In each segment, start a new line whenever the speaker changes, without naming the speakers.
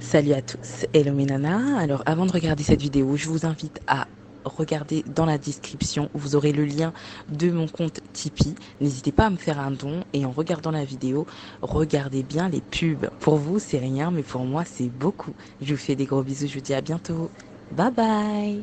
Salut à tous, hello mes nanas. Alors avant de regarder cette vidéo, je vous invite à regarder dans la description, vous aurez le lien de mon compte Tipeee. N'hésitez pas à me faire un don et en regardant la vidéo, regardez bien les pubs. Pour vous, c'est rien, mais pour moi, c'est beaucoup. Je vous fais des gros bisous, je vous dis à bientôt. Bye bye.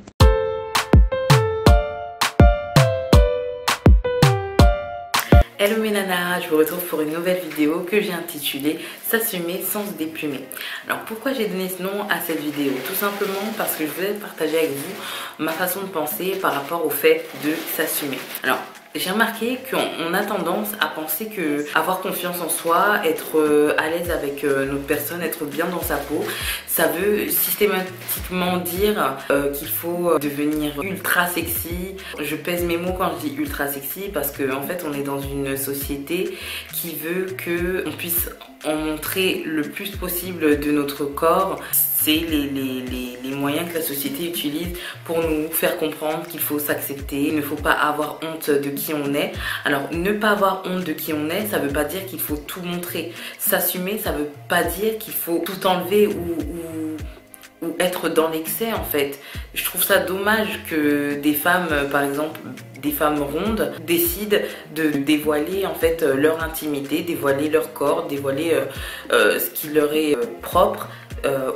Hello mes nanas, je vous retrouve pour une nouvelle vidéo que j'ai intitulée S'assumer sans se déplumer. Alors pourquoi j'ai donné ce nom à cette vidéo? Tout simplement parce que je voulais partager avec vous ma façon de penser par rapport au fait de s'assumer. Alors j'ai remarqué qu'on a tendance à penser que avoir confiance en soi, être à l'aise avec notre personne, être bien dans sa peau, ça veut systématiquement dire qu'il faut devenir ultra sexy. Je pèse mes mots quand je dis ultra sexy parce qu'en fait on est dans une société qui veut qu'on puisse en montrer le plus possible de notre corps. C'est les moyens que la société utilise pour nous faire comprendre qu'il faut s'accepter, il ne faut pas avoir honte de qui on est. Alors ne pas avoir honte de qui on est, ça veut pas dire qu'il faut tout montrer. S'assumer, ça veut pas dire qu'il faut tout enlever ou être dans l'excès en fait. Je trouve ça dommage que des femmes, par exemple des femmes rondes, décident de dévoiler en fait leur intimité, dévoiler leur corps, dévoiler ce qui leur est propre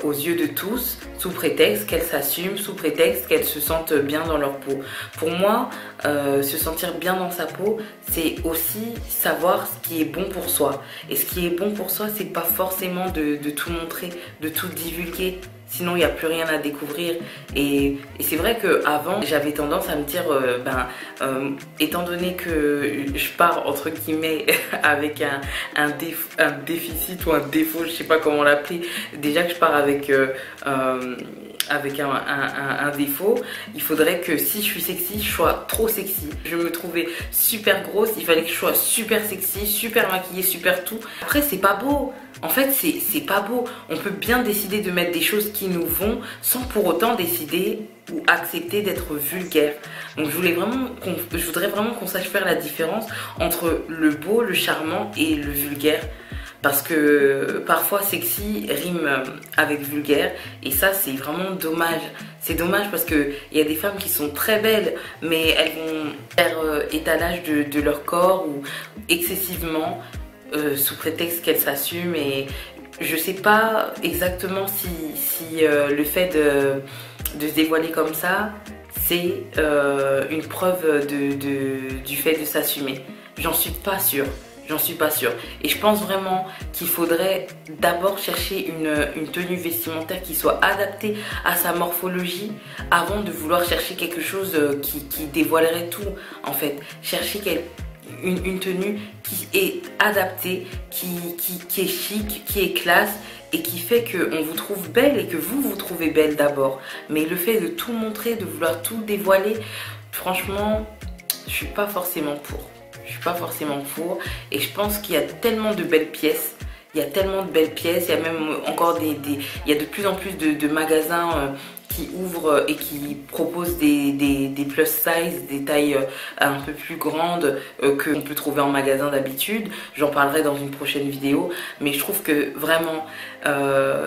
aux yeux de tous, sous prétexte qu'elles s'assument, sous prétexte qu'elles se sentent bien dans leur peau. Pour moi, se sentir bien dans sa peau, c'est aussi savoir ce qui est bon pour soi. Et ce qui est bon pour soi, c'est pas forcément de tout montrer, de tout divulguer. Sinon, il n'y a plus rien à découvrir. Et c'est vrai qu'avant, j'avais tendance à me dire, étant donné que je pars, entre guillemets, avec un déficit ou un défaut, je sais pas comment l'appeler, déjà que je pars avec un défaut, il faudrait que si je suis sexy, je sois trop sexy. Je me trouvais super grosse, il fallait que je sois super sexy, super maquillée, super tout. Après, c'est pas beau. En fait, c'est pas beau. On peut bien décider de mettre des choses qui nous vont sans pour autant décider ou accepter d'être vulgaire. Donc je voudrais vraiment qu'on sache faire la différence entre le beau, le charmant et le vulgaire. Parce que parfois sexy rime avec vulgaire et ça c'est vraiment dommage. C'est dommage parce qu'il y a des femmes qui sont très belles mais elles vont faire étalage de leur corps ou excessivement sous prétexte qu'elles s'assument. Et je sais pas exactement si le fait de se dévoiler comme ça c'est une preuve du fait de s'assumer. J'en suis pas sûre. J'en suis pas sûre. Et je pense vraiment qu'il faudrait d'abord chercher une tenue vestimentaire qui soit adaptée à sa morphologie avant de vouloir chercher quelque chose qui dévoilerait tout. En fait, chercher une tenue qui est adaptée, qui est chic, qui est classe et qui fait qu'on vous trouve belle et que vous vous trouvez belle d'abord. Mais le fait de tout montrer, de vouloir tout dévoiler, franchement, je suis pas forcément pour. Je suis pas forcément pour et je pense qu'il y a tellement de belles pièces. Il y a tellement de belles pièces, il y a même encore il y a de plus en plus de magasins qui ouvrent et qui proposent des plus size, des tailles un peu plus grandes que l'on peut trouver en magasin d'habitude. J'en parlerai dans une prochaine vidéo, mais je trouve que vraiment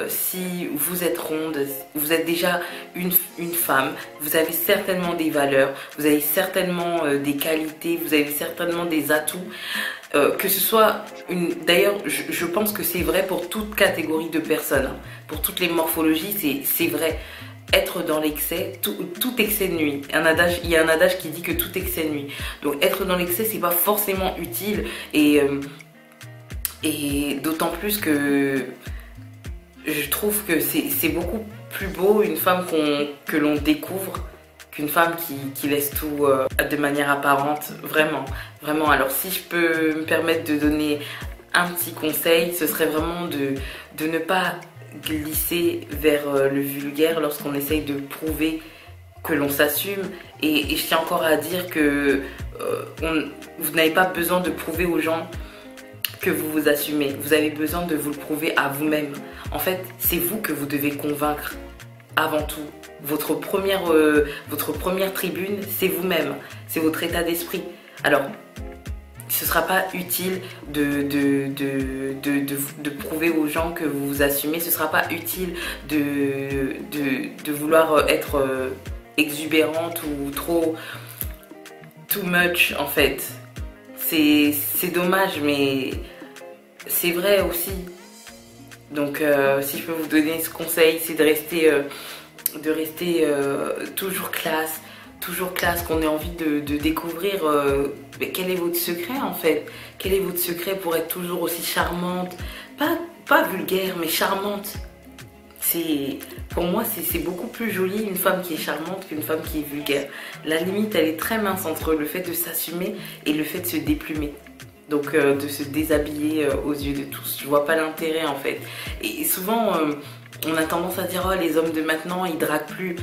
si vous êtes ronde, vous êtes déjà une femme, vous avez certainement des valeurs, vous avez certainement des qualités, vous avez certainement des atouts. Que ce soit d'ailleurs je pense que c'est vrai pour toute catégorie de personnes, hein. Pour toutes les morphologies c'est vrai. Être dans l'excès, tout excès nuit. Il y a un adage qui dit que tout excès nuit. Donc être dans l'excès c'est pas forcément utile et d'autant plus que je trouve que c'est beaucoup plus beau une femme que l'on découvre qu'une femme qui laisse tout de manière apparente, vraiment, vraiment. Alors si je peux me permettre de donner un petit conseil, ce serait vraiment de ne pas glisser vers le vulgaire lorsqu'on essaye de prouver que l'on s'assume. Et je tiens encore à dire que vous n'avez pas besoin de prouver aux gens que vous vous assumez. Vous avez besoin de vous le prouver à vous-même. En fait, c'est vous que vous devez convaincre avant tout. Votre première tribune, c'est vous-même, c'est votre état d'esprit. Alors, ce sera pas utile de prouver aux gens que vous vous assumez. Ce sera pas utile de vouloir être exubérante ou trop too much en fait. C'est dommage, mais c'est vrai aussi. Donc si je peux vous donner ce conseil, c'est de rester toujours classe, qu'on ait envie de découvrir quel est votre secret en fait. Quel est votre secret pour être toujours aussi charmante, pas vulgaire mais charmante. Pour moi c'est beaucoup plus joli une femme qui est charmante qu'une femme qui est vulgaire. La limite elle est très mince entre le fait de s'assumer et le fait de se déplumer. Donc de se déshabiller aux yeux de tous. Je vois pas l'intérêt en fait. Et souvent on a tendance à dire oh les hommes de maintenant ils draguent plus.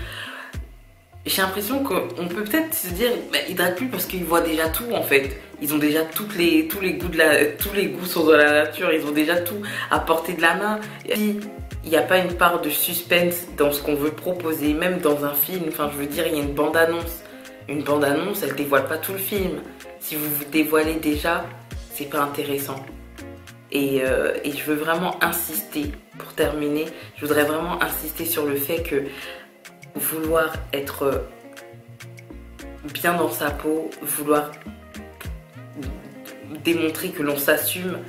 J'ai l'impression qu'on peut peut-être se dire bah, ils draguent plus parce qu'ils voient déjà tout en fait. Ils ont déjà tous les goûts sont dans la nature, ils ont déjà tout à portée de la main. Si il n'y a pas une part de suspense dans ce qu'on veut proposer, même dans un film, enfin je veux dire il y a une bande-annonce. Une bande-annonce elle dévoile pas tout le film. Si vous vous dévoilez déjà, c'est pas intéressant. Et je veux vraiment insister, pour terminer, je voudrais vraiment insister sur le fait que vouloir être bien dans sa peau, vouloir démontrer que l'on s'assume,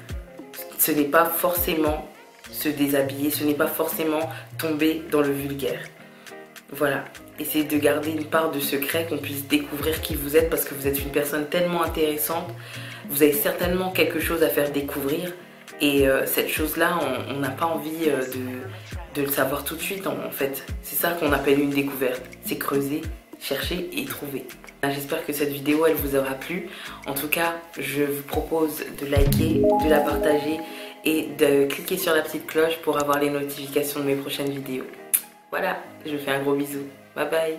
ce n'est pas forcément se déshabiller, ce n'est pas forcément tomber dans le vulgaire. Voilà, essayez de garder une part de secret, qu'on puisse découvrir qui vous êtes parce que vous êtes une personne tellement intéressante. Vous avez certainement quelque chose à faire découvrir et cette chose-là, on n'a pas envie de le savoir tout de suite en fait. C'est ça qu'on appelle une découverte, c'est creuser, chercher et trouver. J'espère que cette vidéo elle vous aura plu. En tout cas, je vous propose de liker, de la partager et de cliquer sur la petite cloche pour avoir les notifications de mes prochaines vidéos. Voilà, je vous fais un gros bisou. Bye bye.